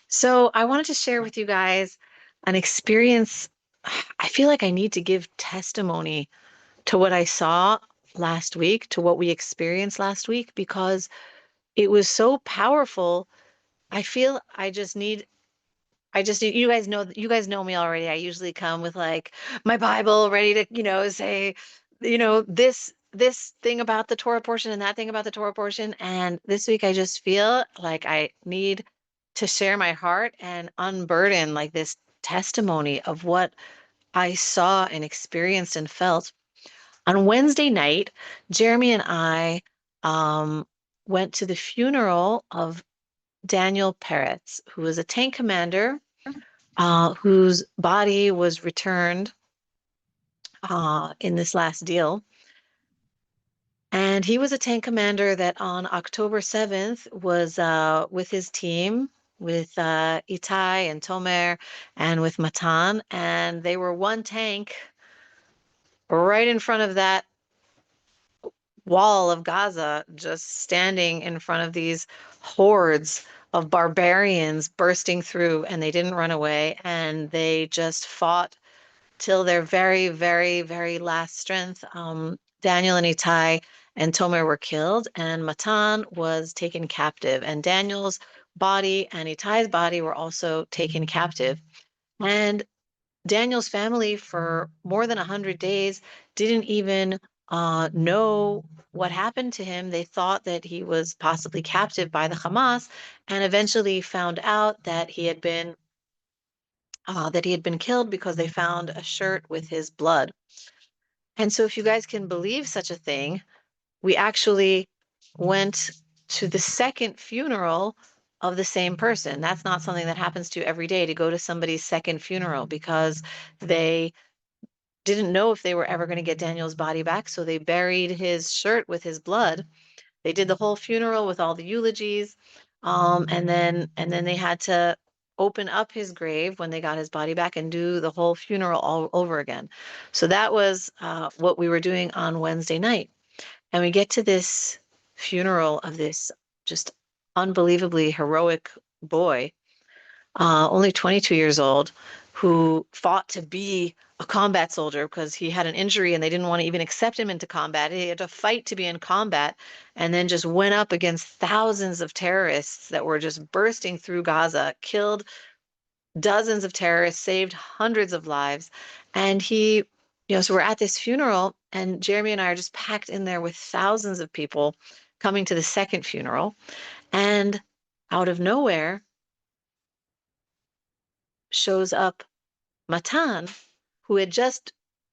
So I wanted to share with you guys an experience. I feel like I need to give testimony to what I saw last week, to what we experienced last week, because it was so powerful. I feel I just need, you guys know me already. I usually come with like my Bible ready to, say, this thing about the Torah portion and that thing about the Torah portion. And this week I just feel like I need to share my heart and unburden like this testimony of what I saw and experienced and felt. On Wednesday night, Jeremy and I went to the funeral of Daniel Peretz, who was a tank commander whose body was returned in this last deal. And he was a tank commander that on October 7th was with his team, with Itai and Tomer and with Matan. And they were one tank right in front of that wall of Gaza, just standing in front of these hordes of barbarians bursting through. And they didn't run away. And they just fought till their very, very, very last strength. Daniel and Itai and Tomer were killed, and Matan was taken captive. And Daniel's body and Itai's body were also taken captive. And Daniel's family, for more than 100 days, didn't even know what happened to him. They thought that he was possibly captive by the Hamas, and eventually found out that he had been killed because they found a shirt with his blood. And so, if you guys can believe such a thing, we actually went to the second funeral of the same person. That's not something that happens to you every day, to go to somebody's second funeral, because they didn't know if they were ever going to get Daniel's body back. So they buried his shirt with his blood. They did the whole funeral with all the eulogies, and then they had to open up his grave when they got his body back and do the whole funeral all over again. So that was what we were doing on Wednesday night. And we get to this funeral of this just unbelievably heroic boy, only 22 years old, who fought to be a combat soldier because he had an injury and they didn't want to even accept him into combat. He had to fight to be in combat, and then just went up against thousands of terrorists that were just bursting through Gaza, killed dozens of terrorists, saved hundreds of lives. And so we're at this funeral, and Jeremy and I are just packed in there with thousands of people coming to the second funeral. And out of nowhere shows up Matan, who had just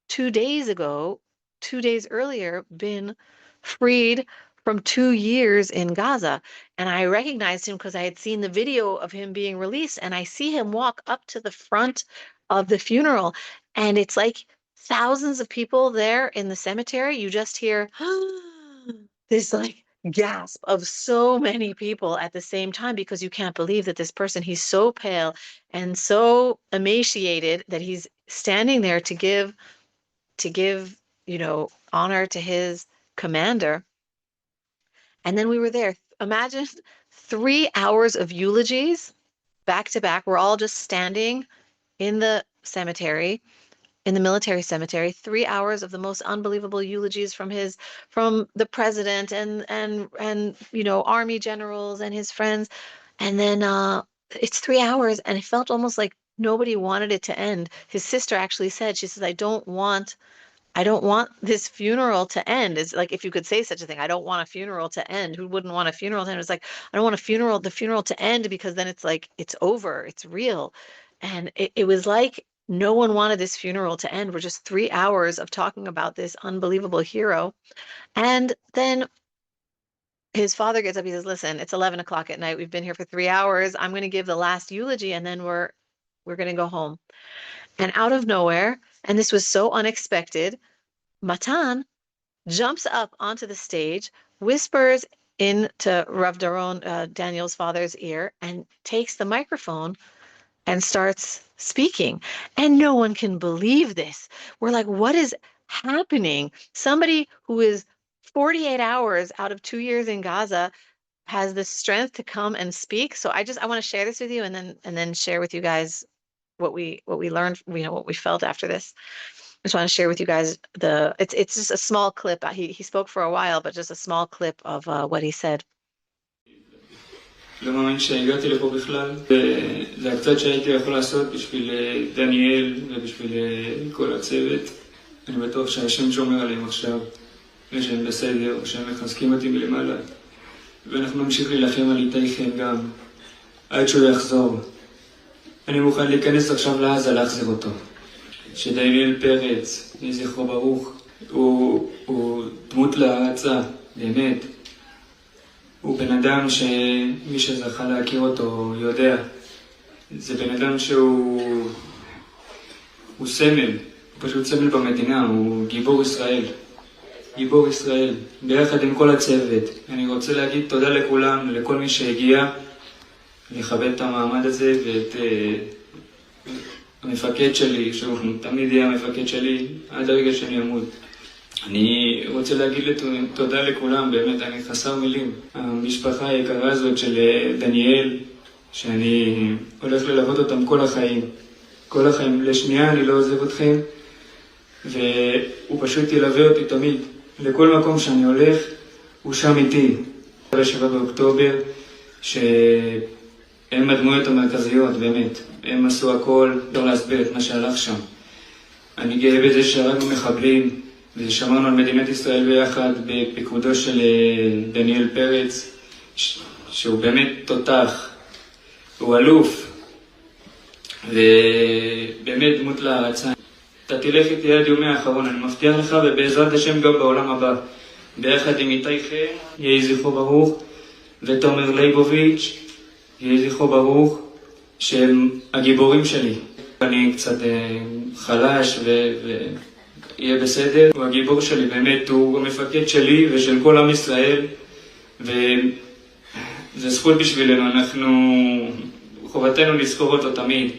2 days ago, 2 days earlier, been freed from 2 years in Gaza. And I recognized him because I had seen the video of him being released. And I see him walk up to the front of the funeral. And it's like thousands of people there in the cemetery. You just hear this like gasp of so many people at the same time, because you can't believe that this person, he's so pale and so emaciated that he's standing there to give honor to his commander. And then we were there. Imagine 3 hours of eulogies back to back. We're all just standing in the cemetery, in the military cemetery. 3 hours of the most unbelievable eulogies from the president and army generals and his friends. And then it's 3 hours, and it felt almost like nobody wanted it to end. His sister actually said, she says, I don't want this funeral to end. It's like, if you could say such a thing, I don't want a funeral to end. Who wouldn't want a funeral to end? It's like, I don't want the funeral to end, because then it's like, it's over, it's real. And it was like no one wanted this funeral to end. We're just 3 hours of talking about this unbelievable hero. And then his father gets up, he says, listen, it's 11 o'clock at night. We've been here for 3 hours. I'm going to give the last eulogy, and then we're going to go home. And out of nowhere, and this was so unexpected, Matan jumps up onto the stage, whispers into Rav Daron, Daniel's father's ear, and takes the microphone and starts speaking. And no one can believe this. We're like, what is happening? Somebody who is 48 hours out of 2 years in Gaza has the strength to come and speak. So I want to share this with you, and then share with you guys what we learned, what we felt after this. I just want to share with you guys it's just a small clip. He spoke for a while, but just a small clip of what he said. לא מאמין שהגעתי לפה בכלל, זה הקצת שהייתי יכול לעשות בשביל דניאל ובשביל כל הצוות. אני בטוח שהשם שומר עליהם עכשיו, ושהם בסדר, שהם מחזקים אותי מלמעלה. ואנחנו נמשיך להילחם על איתיכם גם, עד שהוא יחזור. אני מוכן להיכנס עכשיו לעזה להחזיר אותו. שדניאל פרץ, יהי זכרו ברוך, הוא דמות להערצה, באמת. הוא בן אדם שמי שזכה להכיר אותו יודע. זה בן אדם שהוא סמל, הוא פשוט סמל במדינה, הוא גיבור ישראל. גיבור ישראל, ביחד עם כל הצוות. אני רוצה להגיד תודה לכולם, לכל מי שהגיע, לכבד את המעמד הזה ואת המפקד שלי, שהוא תמיד יהיה המפקד שלי עד הרגע שאני אמות. אני רוצה להגיד תודה לכולם, באמת, אני חסר מילים. המשפחה היקרה הזאת של דניאל, שאני הולך ללוות אותם כל החיים. כל החיים, לשנייה אני לא עוזב אתכם, והוא פשוט ילווה אותי תמיד. לכל מקום שאני הולך, הוא שם איתי. ב-7 באוקטובר, שהם הדמויות המרכזיות, באמת. הם עשו הכל, לא להסביר את מה שהלך שם. אני גאה בזה שהרגנו מחבלים, ושמרנו על מדינת ישראל ביחד בפיקודו של דניאל פרץ, שהוא באמת תותח, הוא אלוף, ובאמת דמות להערצה. אתה תלך איתי עד יומי האחרון, אני מבטיח לך, ובעזרת השם גם בעולם הבא. ביחד עם איתי חן, יהי זכרו ברוך, ותומר ליבוביץ', יהי זכרו ברוך, שהם הגיבורים שלי. אני קצת חלש יהיה בסדר. הוא הגיבור שלי, באמת, הוא המפקד שלי ושל כל עם ישראל, וזה זכות בשבילנו, חובתנו לזכור אותו תמיד.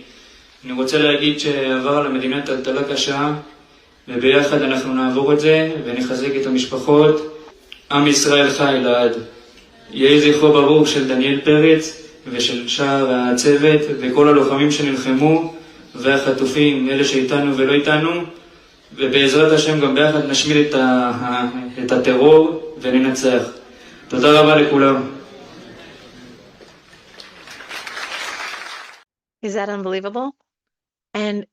אני רוצה להגיד שעבר למדינה טלטלה קשה, וביחד אנחנו נעבור את זה ונחזק את המשפחות. עם ישראל חי לעד. יהי זכרו ברוך של דניאל פרץ ושל שאר הצוות וכל הלוחמים שנלחמו, והחטופים, אלה שאיתנו ולא איתנו, ובעזרת השם גם ביחד נשמיד את הטרור וננצח. תודה רבה לכולם. Is that unbelievable? And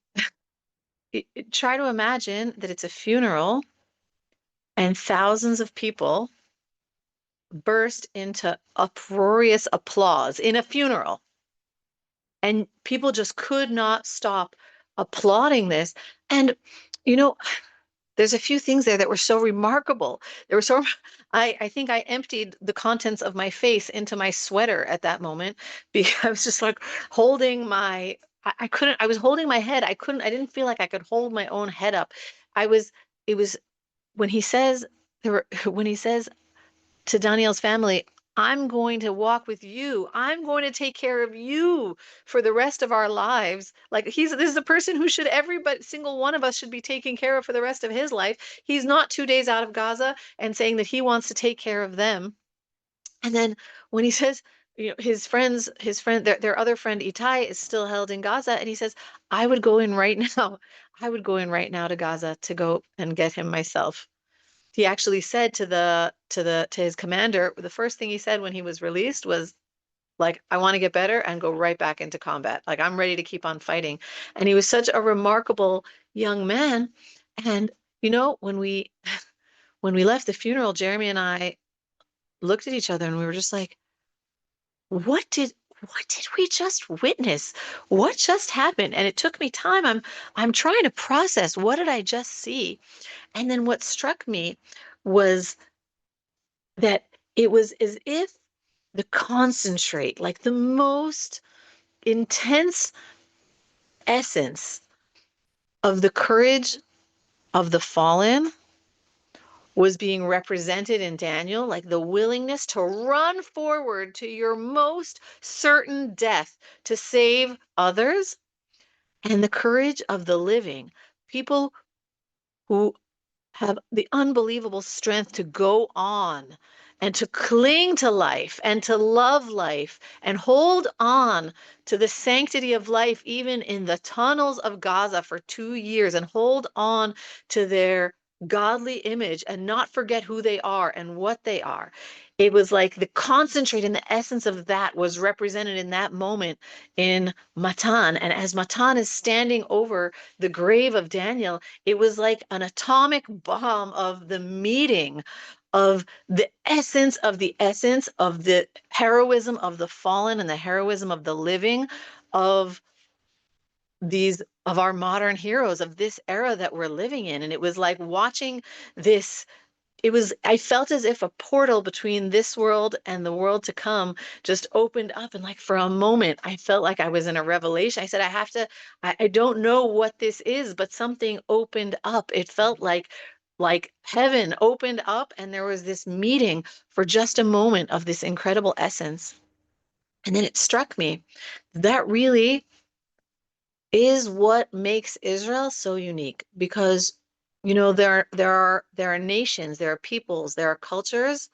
try to imagine that it's a funeral and thousands of people burst into uproarious applause in a funeral. And people just could not stop applauding this. And, there's a few things there that were so remarkable. There were I think I emptied the contents of my face into my sweater at that moment, because I was just like holding I was holding my head. I didn't feel like I could hold my own head up. It was when he says, to Daniel's family, I'm going to walk with you. I'm going to take care of you for the rest of our lives. Like this is the person who single one of us should be taking care of for the rest of his life. He's not 2 days out of Gaza and saying that he wants to take care of them. And then when he says, his friend, their other friend Itai is still held in Gaza, and he says, I would go in right now. I would go in right now to Gaza to go and get him myself. He actually said to his commander, the first thing he said when he was released was like, I want to get better and go right back into combat. Like, I'm ready to keep on fighting. And he was such a remarkable young man. And, when we left the funeral, Jeremy and I looked at each other and we were just like, what did we just witness? What just happened? And it took me time. I'm trying to process, what did I just see? And then what struck me was that it was as if the concentrate, like the most intense essence of the courage of the fallen was being represented in Daniel, like the willingness to run forward to your most certain death to save others, and the courage of the living, people who have the unbelievable strength to go on and to cling to life and to love life and hold on to the sanctity of life, even in the tunnels of Gaza for 2 years, and hold on to their godly image and not forget who they are and what they are. It was like the concentrate and the essence of that was represented in that moment in Matan. And as Matan is standing over the grave of Daniel, it was like an atomic bomb of the meeting of the essence of the heroism of the fallen and the heroism of the living, of these of our modern heroes of this era that we're living in. And it was like watching this, I felt as if a portal between this world and the world to come just opened up. And like for a moment, I felt like I was in a revelation. I said, I don't know what this is, but something opened up. It felt like heaven opened up and there was this meeting for just a moment of this incredible essence. And then it struck me that really is what makes Israel so unique, because there are nations, there are peoples, there are cultures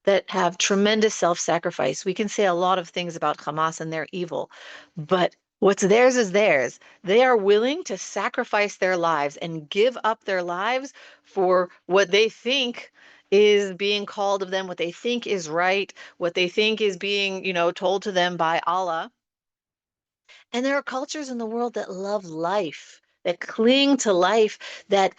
that have tremendous self-sacrifice. We can say a lot of things about Hamas and they're evil, but what's theirs is theirs. They are willing to sacrifice their lives and give up their lives for what they think is being called of them, what they think is right, what they think is being, told to them by Allah. And there are cultures in the world that love life, that cling to life, that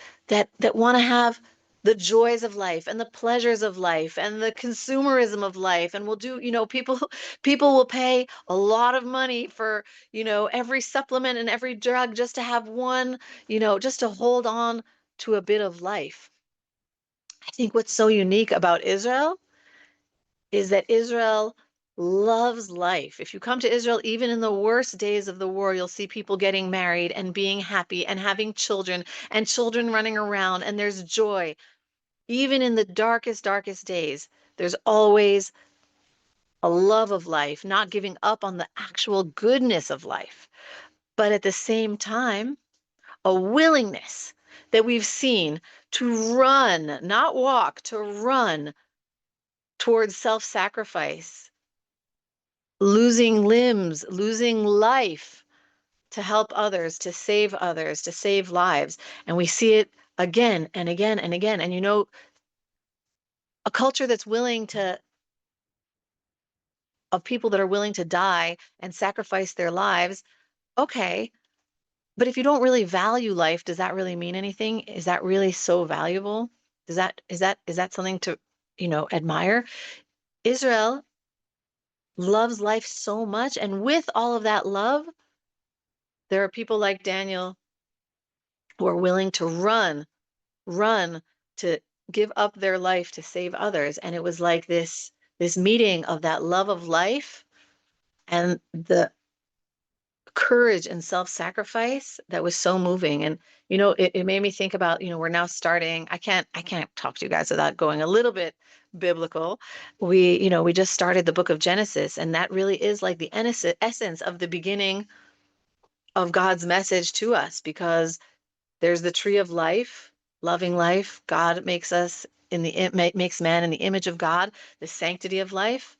want to have the joys of life and the pleasures of life and the consumerism of life, and will do, people will pay a lot of money for, every supplement and every drug just to have one, just to hold on to a bit of life. I think what's so unique about Israel is that Israel loves life. If you come to Israel, even in the worst days of the war, you'll see people getting married and being happy and having children and children running around, and there's joy. Even in the darkest, darkest days, there's always a love of life, not giving up on the actual goodness of life. But at the same time, a willingness that we've seen to run, not walk, to run towards self-sacrifice, losing limbs, losing life to help others, to save lives. And we see it again and again and again. And a culture that's willing to, of people that are willing to die and sacrifice their lives. Okay. But if you don't really value life, does that really mean anything? Is that really so valuable? Is that something to, admire? Israel loves life so much. And with all of that love, there are people like Daniel who are willing to run to give up their life to save others. And it was like this meeting of that love of life and the courage and self-sacrifice that was so moving. And it made me think about, we're now starting, I can't talk to you guys without going a little bit biblical. We just started the book of Genesis, and that really is like the essence of the beginning of God's message to us, because there's the tree of life, loving life. God makes us makes man in the image of God, the sanctity of life.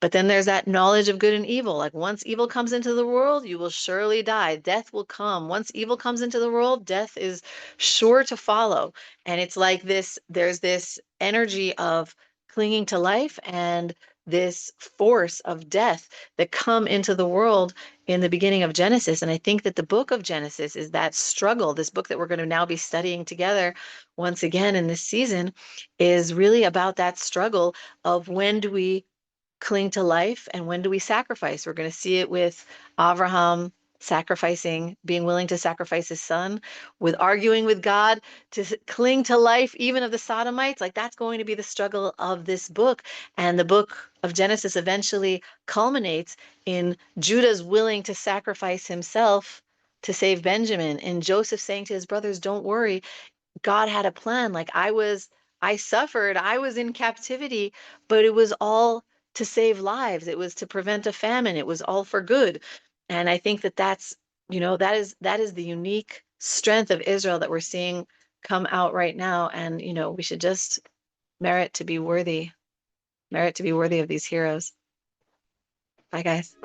But then there's that knowledge of good and evil. Like once evil comes into the world, you will surely die. Death will come. Once evil comes into the world, death is sure to follow. And it's like there's this energy of clinging to life and this force of death that come into the world in the beginning of Genesis. And I think that the book of Genesis is that struggle. This book that we're going to now be studying together once again in this season is really about that struggle of when do we cling to life and when do we sacrifice? We're going to see it with Abraham sacrificing, being willing to sacrifice his son, with arguing with God to cling to life, even of the Sodomites. Like that's going to be the struggle of this book. And the book of Genesis eventually culminates in Judah's willing to sacrifice himself to save Benjamin, and Joseph saying to his brothers, don't worry, God had a plan. Like I suffered, I was in captivity, but it was all to save lives. It was to prevent a famine. It was all for good. And I think that that is the unique strength of Israel that we're seeing come out right now. And, we should just merit to be worthy merit to be worthy of these heroes. Bye, guys.